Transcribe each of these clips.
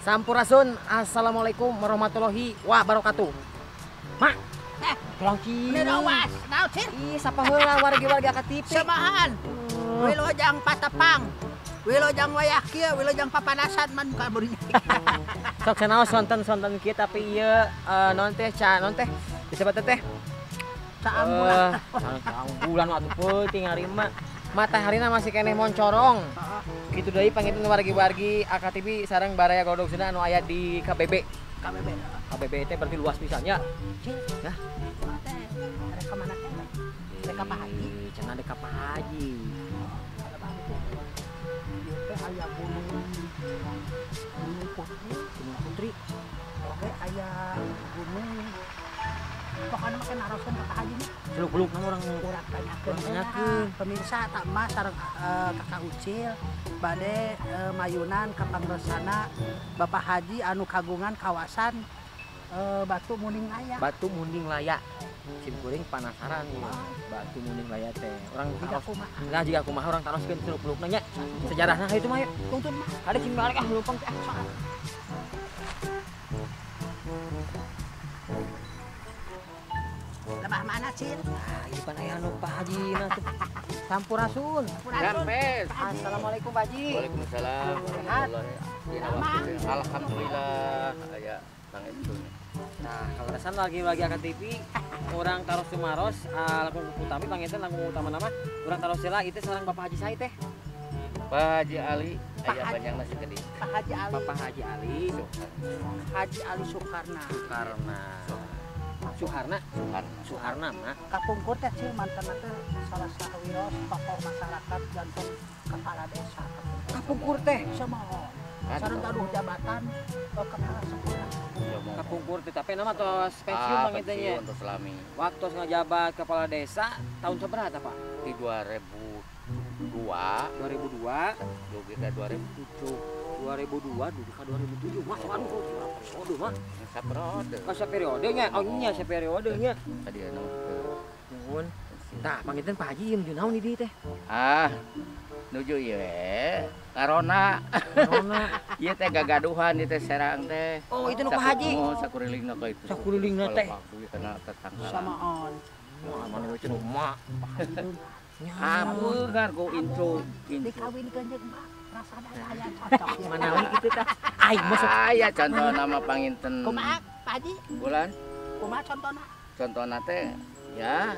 Sampurasun, assalamualaikum warahmatullahi wabarakatuh. Mak, tolong Ini cing. rawas, naon cin? Ih, sapa heula warga-warga KTP. Samahan. Wilojang patepang. Wilojang wayak kieu, wilojang papanasan man ka beuring. Sok sanaos sonten kieu tapi ieu non teh disebut teh. Saam bulan. Bulan waktu peuting hari mah. Mataharina masih keneh moncorong. Kitu deui panggitun wargi-wargi AKTP sareng Baraya Godog Sunda anu aya di KBB. KBB. KBB teh berarti luas pisannya. Cin, Nah, ada ka mana teh? Ada ka Pak Haji. cenah dek ka Pak Haji. Ada Pak Haji. Ieu teh aya gunung Putri. Oke, aya gunung. Pokoknya makan naroskeun ka Pak Haji nya. Seluk-beluk nama orang Urang tanyakeun. tanyakeun. Pemirsa tak mah sareng Kakak Ucil bade mayunan ka pangresana Bapak Haji anu kagungan kawasan Batu Muning Laya. Batu Munding Laya. Sim kuring penasaran nih. Batu Munding Laya teh. Orang Tidak kumaha. nah jika aku mah orang taroskeun seluk-belukna nya. Sejarahna itu mah yuk. Tuntun mah. Ada cing balik lumpang teh. Lebah mana Cin? Ah, di pan aya anu Pak Haji na teh. Sampurasun. Gampes. Assalamualaikum Pak Haji. Waalaikumsalam warahmatullahi wabarakatuh. Alhamdulillah aya Kang Itu. Nah, kalau rasan lagi AKTP orang taros Sumaros langsung utami panggilnya langsung utama nama orang taros sela itu sareng Bapak Haji saya teh. Pak Haji Ali Pak aya Haji. banyak nasi gede. Pak Haji Ali. Bapak Haji Ali Haji Ali Soekarna. Suharna mah Kapungkur teh Cin mantan teh salah satu wiros tokoh masyarakat jantung kepala desa. Kapungkur teh. Sama sareng gaduh jabatan kepala sekolah. Kapungkur teh tapi nama tos pensiun panggilnya nya. Untuk selami Waktu ngajabat kepala desa tahun seberapa Pak? di 2002 2002 dugi ke 2007 2002 duduk ke 2007 mah waduh periode mah saprode masa periodenya oh nya periodenya tadi anu nuhun tah panggilnya Pak Haji yang naon di dieu teh nuju ieu karona corona ieu teh gagaduhan ieu teh serang teh oh itu nu Pak Haji sakurilingna ka itu sakurilingna teh kena tetangga Sama on. wah mana we cenah mak ampun gargo intro Dikawinkeun jeung Mbak. Rasana aya cocok ya. mana we kitu tah ai masuk aya contoh nama panginten Kumaha Pak Haji? bulan Kumaha contohna? contohna teh ya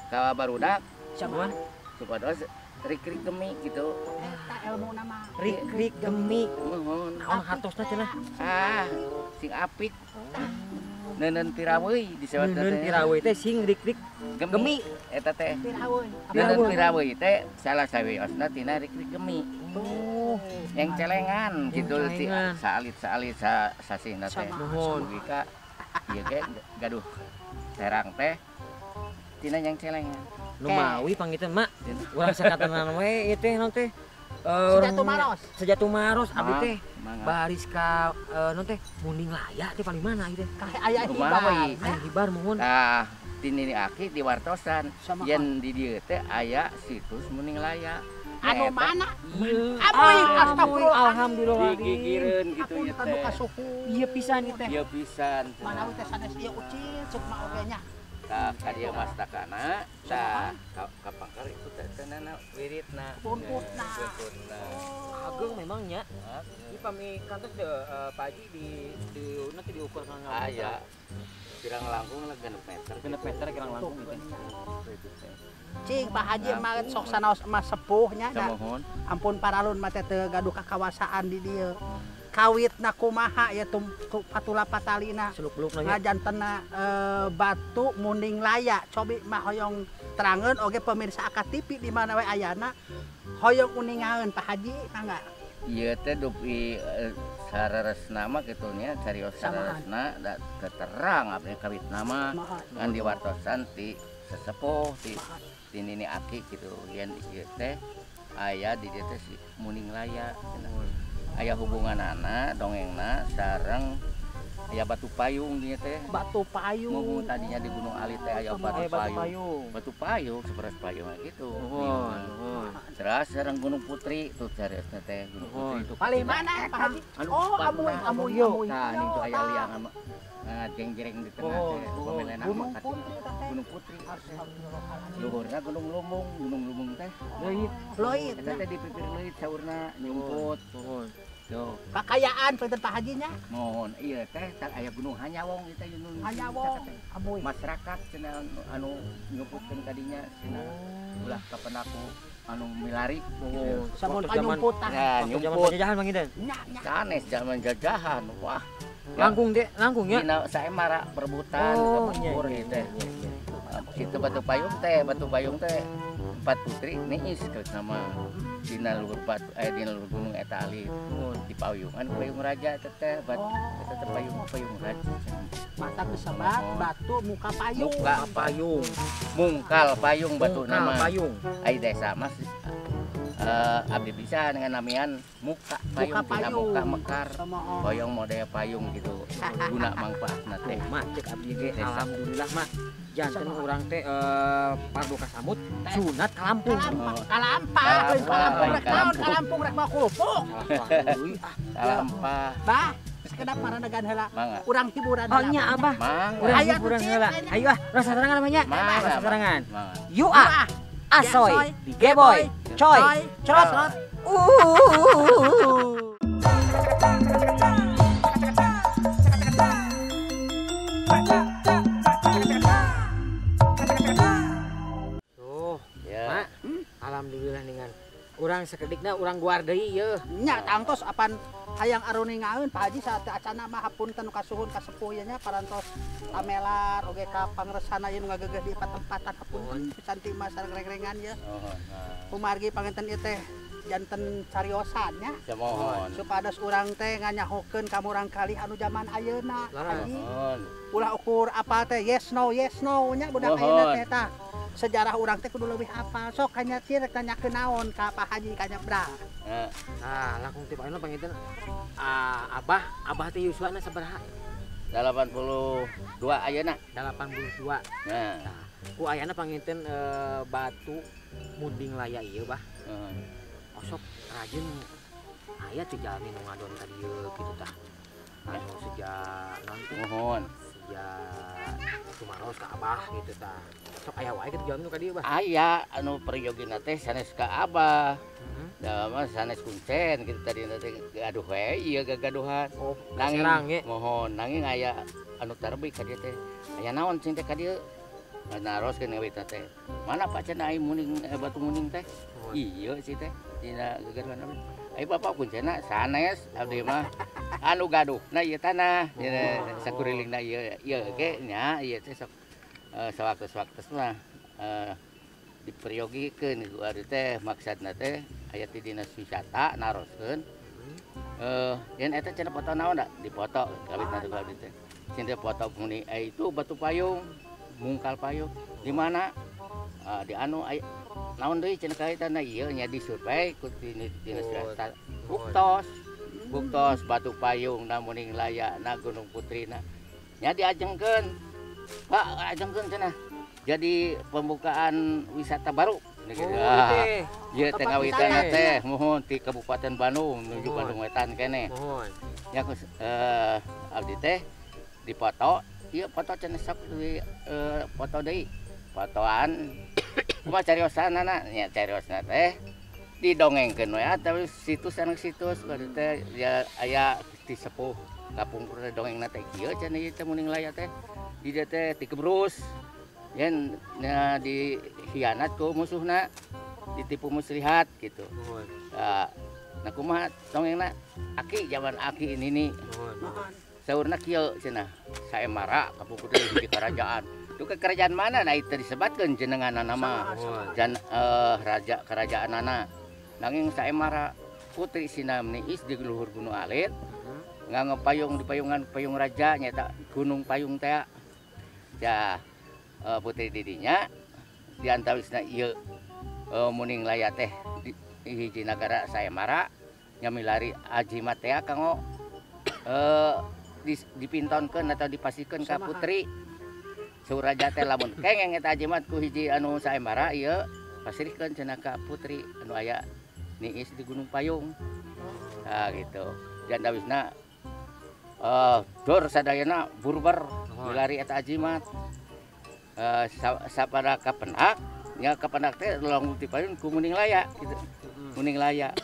kawa barudak Sama supados rik-rik gemi gitu eta ilmu nama. rik gemi mohon naon hartosna cenah sing apik neun piraweuy disebut neun pirawe teh sing rik gemi eta teh Piraweun. neun piraweuy teh salah sawiosna tina rik-rik gemi oh yang celengan gitu ti celengan. saalit sasihna teh Nuhun. mugi ka ieu ge gaduh terang teh tina yang celengan nu mawi panggilnya mak urang sakatanan we ieu teh naon teh Sejatu Maros. Sejatu Maros abdi teh Mangga. baris ka non teh Muning Laya teh paling mana ieu teh Kahe aya Kumaha we? hibar. aya hibar mohon Nah, tini aki di wartosan Sama yen di dieu teh aya situs Muning Laya. Anu mana? ieu Amoy, astagfirullah. alhamdulillah Digigireun gitu Aku ya tanu teh. kasuhu. ieu pisan ieu teh Ieu pisan. Mana we teh sanes ieu ucil cek mah oge nya. Tah ka dieu mastakana, tah ka pangkal itu teh tenana wiritna. Buntutna. Buntutna. ageng memangnya ini pami kantos de Pak Haji di nanti diukur sama Aya pirang langkung lah 6 meter. genep meter kirang langkung gitu Cing Pak Haji mah sok sanaos mah sepuhnya da. Samohon. Ampun paralun mah teh teu gaduh kakawasaan di dieu. Kawitna kumaha ya patula patalina. seluk-beluk nanya Ngajantena Batu Muning Laya. Cobi mah hoyong terangeun oge pemirsa AKTP di mana we ayana hoyong uningaeun Pak Haji mangga. Ieu teh dupi sareresna mah kitu nya carios Samaan. sareresna da terang abdi kawitna mah Maha. ngan di wartosan ti sesepuh ti nini aki gitu yen ieu teh aya di dieu teh si Muning Laya cenah. Aya hubunganana dongengna sareng aya batu payung dinya teh. Batu payung. Ngomong tadinya di Gunung Alit teh aya batu payung. Batu payung seperti payung gitu. Terus sareng Gunung Putri tuh cariosna teh Gunung Putri itu. Paling mana Pak Haji? Oh, amuy. Nah, ini tuh aya liang sama jeng-jeng di tengah teh. Pamilena Gunung mah Putri teh. Gunung Putri. Luhurna Gunung Lumbung teh. Leuit. Eta teh di pipir leuit saurna nyumput. Tuh. Kakayaan pinten Pak Hajinya? Mohon iya teh tak aya Gunung Hanyawong kita Gunung Hanyawong, amuy. masyarakat cenah anu nyuputkeun kadinya cenah ulah kapan aku anu milari Samun nyumput tah. ya Zaman nyumput penjajahan Bang Idan. Nya. sanes zaman jajahan wah Langkung ya. dina saemara perebutan kapur teh itu batu payung teh empat putri niis keus nama dina luhur gunung eta alit di payungan payung raja teh eta teh payung raja Mata kesebat, batu, muka payung. muka payung mungkal payung batu nama payung. ai desa mas abdi bisa dengan namian muka payung tina muka mekar payung model payung gitu guna manfaatna teh Mah cek abdi ge alhamdulillah mah janten urang teh pardu kasamut sunat ka Lampung. Kalampung rek mau kulupuk. kalampah Bah, sekedap marandagan heula. mangga Urang hiburan. Oh nya Abah. mangga Urang Aya hiburan tuh, heula. Cik. Ayo rasa serangan namanya. Mangga, Rasa serangan. mangga Yuk asoy, geboy, coy, cerot. Tuh, ya Mak. Alhamdulillah dengan urang sakedikna urang guar deui yeuh. Nya tangtos apan hayang aruni ngaeun Pak Haji saat acana mah hapunten kasuhun kasepuh ieu nya parantos tamelar oge ka pangresana ieu ngagegeh di tempatan hapunten pisan ti mas sareng reng-rengan ieu. Kumargi panginten ieu teh janten cariosan nya. ya mohon Supados urang teh nganyahokeun ka murang kali anu zaman ayeuna Pak Haji. mohon Ulah ukur apa teh yes no nya budak ayeuna teh tah. Sejarah urang teh kudu leuwih hafal. Sok hanya ti rek nanyakeun naon ka Pak Haji ka Nyabra. Nah, langkung tip ayeuna panginten Abah teh yuswana sabaraha? 82 ayeuna 82. nah Ku ayana panginten batu munding laya ieu bah. Osok rajin aya teh jalani nu ngadon ka dieu kitu tah. Anu sejak naon teh? mohon Sejak tumaros ka Abah gitu tah. Sok aya wae kitu jalani nu ka dieu bah. aya anu periyogina teh sanes ka Abah da mah sanes kuncen gitu tadi teh gaduh we ieu gagaduhan Oh, nanging serang ge. mohon nanging aya anu tarbi ka dieu teh aya naon cing teh ka dieu naroskeun ngawitna teh mana Pak cenah ai muning batu muning teh iya sih teh dina gagaduhan abdi ai bapak kuncena sanes abdi mah anu gaduh na ieu tanah sakurilingna ieu ge nya ieu teh sok sewaktu-waktu mah diperiyogikeun ku ari teh maksudna teh aya ti dinas wisata naroskeun yen eta cenah foto naon da dipoto kawitna teh abdi teh cenah foto muni itu batu payung mungkal payung di mana di anu aya naon deui cenah kaitanna ieu nya disurvei ku dinas wisata buktos batu payung na muning laya na Gunung Putrina nya diajengkeun Pak ajengkeun cenah jadi pembukaan wisata baru ieu teh ngawitanna teh mohon ti Kabupaten Bandung menuju Bandung Wetan kene Mohon. ya abdi teh dipoto ieu foto cenah sok foto deui fotoan kumaha cariosanana nya cariosna teh didongengkeun we atawi situs anu situs bari teh ya aya ti sepuh kapungkur dongengna teh kieu cenah ieu teh muning laya teh di dieu teh ti kebrus yen dihianat ku musuhna ditipu muslihat gitu nah kumaha dongengna aki zaman aki ini nih saurna kieu cenah saemara kapungkur di kerajaan itu ke kerajaan mana nah itu disebatkeun jenenganna nama dan raja kerajaanana nanging saemara putri sinam niis di luhur Gunung Alit ngapayung di payung raja nyata gunung payung teh ya putri didinya diantawisna ieu muning laya teh di hiji nagara saemara nya milari ajimat teh kanggo dipintonkeun atau dipasikeun ka Samaha. putri. Suraja teh lamun kengeng eta ajimat ku hiji anu saembara ieu pasirikeun cenah ka putri anu aya niis di Gunung Payung. Nah gitu. Dan dawisna dor sadayana burbar milari eta ajimat. Sapada kapenak nya kapenak teh lolong di Payung ku Muning Laya gitu. Muning Laya.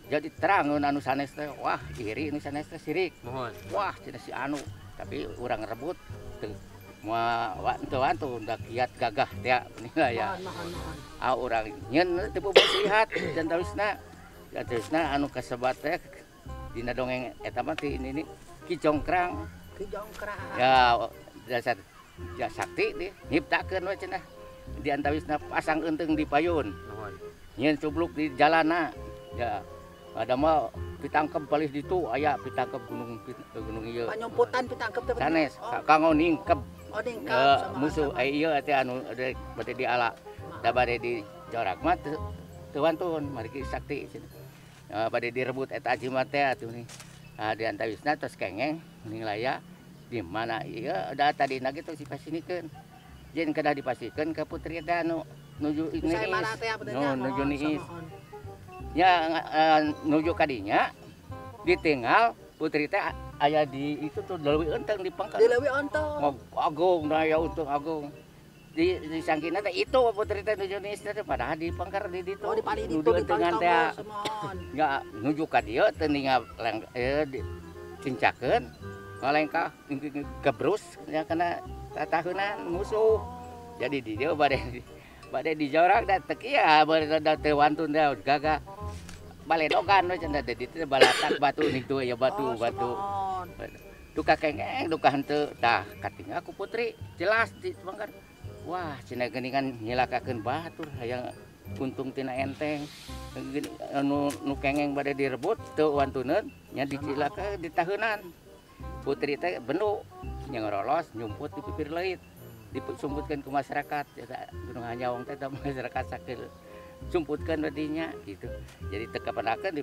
Jadi terang anu sanes teh wah iri nu sanes teh sirik. Mohon. Wah cenah si anu tapi urang rebut teu moal wantu da kiat gagah teh Muning Laya. Urang nyeun teu lihat dan tawisna anu kasebat teh dina dongeng eta mah ti ini Ki Jongkrang. Ki Jongkrang. Ya dasar ya sakti di nyiptakeun we cenah. Di antawisna pasang eunteng di payun. Mohon. Nyeun cubluk di jalanna. Ya ada mah pitangkep balik ditu aya pitangkep gunung ieu. Panyomputan pitangkep teh. Sanes kanggo ningkep Oh ningkap sama musuh ieu teh anu bade di ala. Da bade di jorak mah teu wantun mari ki sakti cenah. Bade direbut eta ajimat teh atuh nih. Di antawisna tos kengeng Muning Laya di mana ieu da tadina kitu dipasikeun. Jen kedah dipasikeun ka putri teh anu nuju niis. Nuju niis. Ya nuju kadinya ditinggal putri teh aya di itu tuh leuwih eunteng di pangkat. Di leuwih ontong. Agung daya untung agung. Di sangkina teh itu putri teh nuju niis teh padahal di pangkar di ditu. Oh di pali ditu Nuju di pali euntengan teh. semon. Ya nuju ka dieu teu ningal cincakeun ngalengkah gebrus nya kana tataheunan musuh. Jadi di dieu bade dijorak da teu kieu da teu wantun da gagah. Baledogan we cenah di ditu balatak batu nitu ya batu. Duka kengeng duka henteu tah katinggal ku putri jelas di pangkar. Wah cenah geuningan nyilakakeun batur hayang untung tina enteng. Nu kengeng bade direbut teu wantuneun nya dicilaka di taheunan. Putri teh bendu nya ngorolos nyumput di pipir leuit. Disumputkeun ku masyarakat Gunung Hanyawang teh masyarakat sakeul sumputkeun dinya gitu. Jadi teu kapandakeun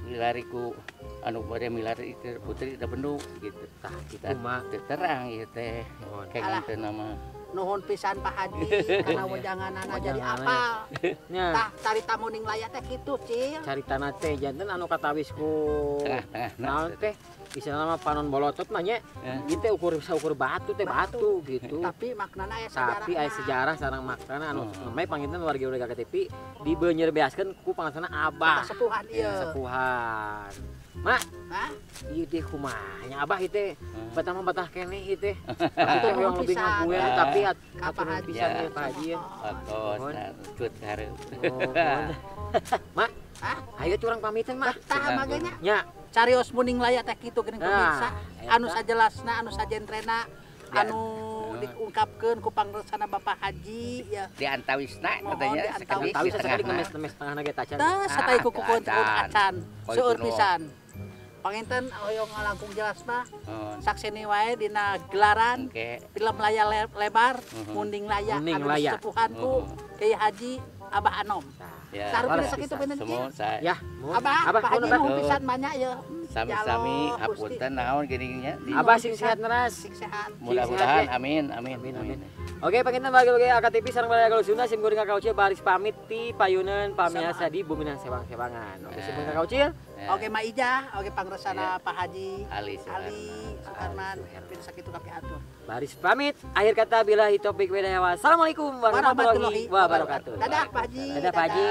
dilari ku anu bade milari putri da bendu gitu. Tah Kita kitu mah teu terang ieu teh. Mohon. Kengeng teh nama. Nuhun pisan Pak Haji karena wajanganana jadi apal. nya Tah carita Muning Laya teh kitu Cil. caritana teh janten anu katawis ku Tengah-tengah naon teh istilahna mah panon bolotot mah nya ieu teh ukur batu teh batu gitu. Tapi maknana aya sejarah. Tapi aya sejarah sareng makna anu namanya panginten warga Udah KTP dibeunyer beaskeun ku pangasana Abah. Sepuhan ieu. Sepuhan. Mak, Hah? ieu teh kumaha nya Abah ieu teh batang batah keneh ieu teh. Tapi Tapi yang lebih ngaguel tapi Pak Haji. pisan teh Pak Haji ya. Atos cut hareup. Mak, Hah? ayo curang pamitan Mak. Tah maganya Nya, carios Muning Laya teh kitu geuning pemirsa. eta. Anu sajelasna, anu sajentrena, anu diungkapkeun ku pangresana Bapak Haji ya. Di antawisna Mohon katanya di sekali tahu sekali setengahna. ngemes tengah nage tacan. Tah satay ku kukuan acan. acan. Oh, Seueur itu no. pisan. Panginten hoyong ngalangkung jelas mah Oh, sakseni wae dina gelaran Oke. film layar lebar Muning Laya Muning anu Laya. sepuhanku Kiai Haji Abah Anom. Ya. Sarup Balas sakitu bener Semua saya Ya, mohon. Abah, Pak Haji Abah. nuhun pisan banyak ya. sami-sami Ya Allah, Gusti. hapunten naon geuninnya di Abah sing sehat neras. Sing sehat. mudah-mudahan sehat, amin. Amin. Oke, panginten bagi-bagi AKTP sareng bala Sunda sim kuring kakaucil baris pamit ti payuneun pamiasa di Buminan Sewang-sewangan. Oke, sim kuring kakaucil. Oke Ma Ija, oke pangresana Pak Haji Ali Ali Sukarman, Erwin sakitu kapi atur. Baris pamit. Akhir kata billahi taufik wal hidayah. Assalamualaikum warahmatullahi wabarakatuh. Dadah Pak Haji. Dadah Pak Haji.